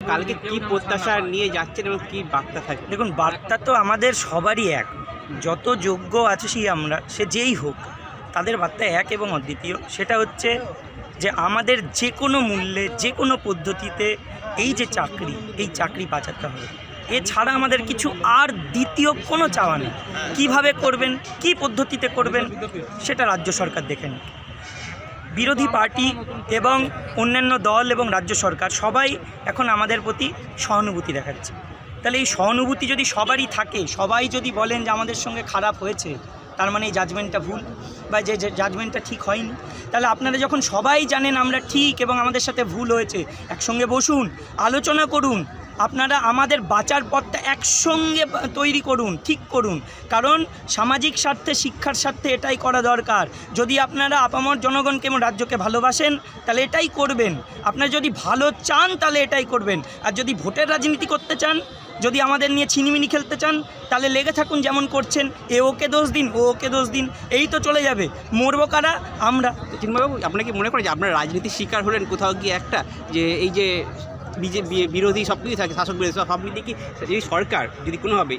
কালকে কি প্রত্যাশা নিয়ে যাচ্ছেন এবং কি বার্তা থাকবে? দেখুন, বার্তা তো আমাদের সবারই এক, যত যোগ্য আছি আমরা, সে যেই হোক, তাদের বার্তা এক এবং অদ্বিতীয়। সেটা হচ্ছে যে আমাদের যে কোনো মূল্যে, যে কোনো পদ্ধতিতে এই যে চাকরি, এই চাকরি বাঁচাতে হবে। এছাড়া আমাদের কিছু আর দ্বিতীয় কোনো চাওয়া নেই। কীভাবে করবেন, কী পদ্ধতিতে করবেন, সেটা রাজ্য সরকার দেখে নিন। বিরোধী পার্টি এবং অন্যান্য দল এবং রাজ্য সরকার সবাই এখন আমাদের প্রতি সহানুভূতি দেখাচ্ছে। তাহলে এই সহানুভূতি যদি সবারই থাকে, সবাই যদি বলেন যে আমাদের সঙ্গে খারাপ হয়েছে, তার মানে এই জাজমেন্টটা ভুল বা যে জাজমেন্টটা ঠিক হয়নি। তাহলে আপনারা যখন সবাই জানেন আমরা ঠিক এবং আমাদের সাথে ভুল হয়েছে, একসঙ্গে বসুন, আলোচনা করুন, আপনারা আমাদের বাঁচার পথটা একসঙ্গে তৈরি করুন, ঠিক করুন। কারণ সামাজিক স্বার্থে, শিক্ষার স্বার্থে এটাই করা দরকার। যদি আপনারা আপামর জনগণকে এবং রাজ্যকে ভালোবাসেন, তাহলে এটাই করবেন। আপনারা যদি ভালো চান, তাহলে এটাই করবেন। আর যদি ভোটের রাজনীতি করতে চান, যদি আমাদের নিয়ে ছিনিমিনি খেলতে চান, তাহলে লেগে থাকুন যেমন করছেন। ওকে দোষ দিন, ওকে দোষ দিন, এই তো চলে যাবে। মরবো কারা? আমরা। চিন্ময়বাবু, আপনার কি মনে করেন যে আপনার রাজনীতির শিকার হলেন কোথাও গিয়ে একটা, যে এই যে বিরোধী সব কিছু থাকে, শাসক বিরোধী সব মিলিয়ে কি এই সরকার যদি কোনোভাবে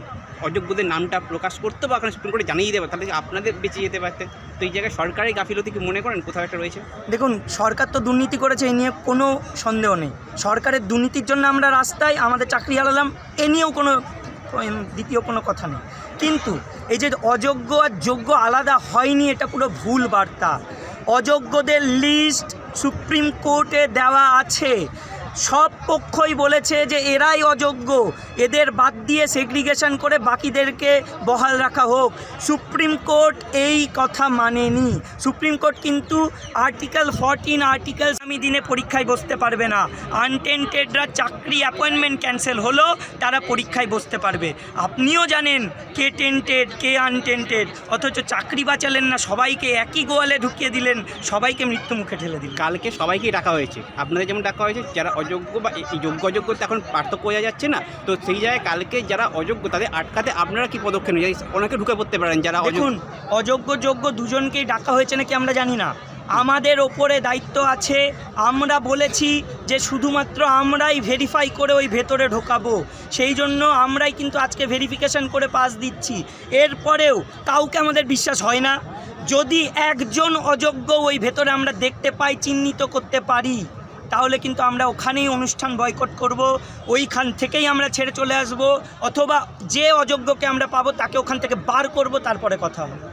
অযোগ্যদের নামটা প্রকাশ করতে বা ওখানে সুপ্রিম কোর্টে জানিয়ে দেবে, তাহলে আপনাদের বেঁচে যেতে পারতেন? তো এই জায়গায় সরকারের গাফিলতি কি মনে করেন কোথাও একটা রয়েছে? দেখুন, সরকার তো দুর্নীতি করেছে, এই নিয়ে কোনো সন্দেহ নেই। সরকারের দুর্নীতির জন্য আমরা রাস্তায়, আমাদের চাকরি হারালাম, এ নিয়েও কোনো দ্বিতীয় কোনো কথা নেই। কিন্তু এই যে অযোগ্য আর যোগ্য আলাদা হয়নি, এটা পুরো ভুল বার্তা। অযোগ্যদের লিস্ট সুপ্রিম কোর্টে দেওয়া আছে। সব পক্ষই বলেছে যে এরাই অযোগ্য, এদের বাদ দিয়ে সেগ্রিগেশন করে বাকিদেরকে বহাল রাখা হোক। সুপ্রিম কোর্ট এই কথা মানেনি। সুপ্রিম কোর্ট কিন্তু আর্টিকেল 14 আর্টিকেল আমি দিনে পরীক্ষায় বসতে পারবে না। আনটেন্টেডরা চাকরি অ্যাপয়েন্টমেন্ট ক্যান্সেল হলো, তারা পরীক্ষায় বসতে পারবে। আপনিও জানেন কে টেন্টেড, কে আনটেন্টেড, অথচ চাকরি বাঁচালেন না, সবাইকে একই গোয়ালে ঢুকিয়ে দিলেন, সবাইকে মৃত্যু মুখে ঠেলে দিলেন। কালকে সবাইকেই ডাকা হয়েছে, আপনাদের যেমন ডাকা হয়েছে, যারা অযোগ্য বা এই যোগ্য অযোগ্য এখন পার্থক্য বোঝা যাচ্ছে না, তো সেই জায়গায় কালকে যারা অযোগ্য তাদের আটকাতে আপনারা কি পদক্ষেপ নিয়ে অনেকে ঢুকে পড়তে পারেন যারা দেখুন, অযোগ্য যোগ্য দুজনকেই ডাকা হয়েছে নাকি আমরা জানি না। আমাদের ওপরে দায়িত্ব আছে। আমরা বলেছি যে শুধুমাত্র আমরাই ভেরিফাই করে ওই ভেতরে ঢোকাবো, সেই জন্য আমরাই কিন্তু আজকে ভেরিফিকেশন করে পাস দিচ্ছি। এরপরেও কাউকে আমাদের বিশ্বাস হয় না। যদি একজন অযোগ্য ওই ভেতরে আমরা দেখতে পাই, চিহ্নিত করতে পারি, তাহলে কিন্তু আমরা ওখানেই অনুষ্ঠান বয়কট করব, ওইখান থেকেই আমরা ছেড়ে চলে আসব, অথবা যে অযোগ্যকে আমরা পাবো তাকে ওখান থেকে বার করব, তারপরে কথা হবে।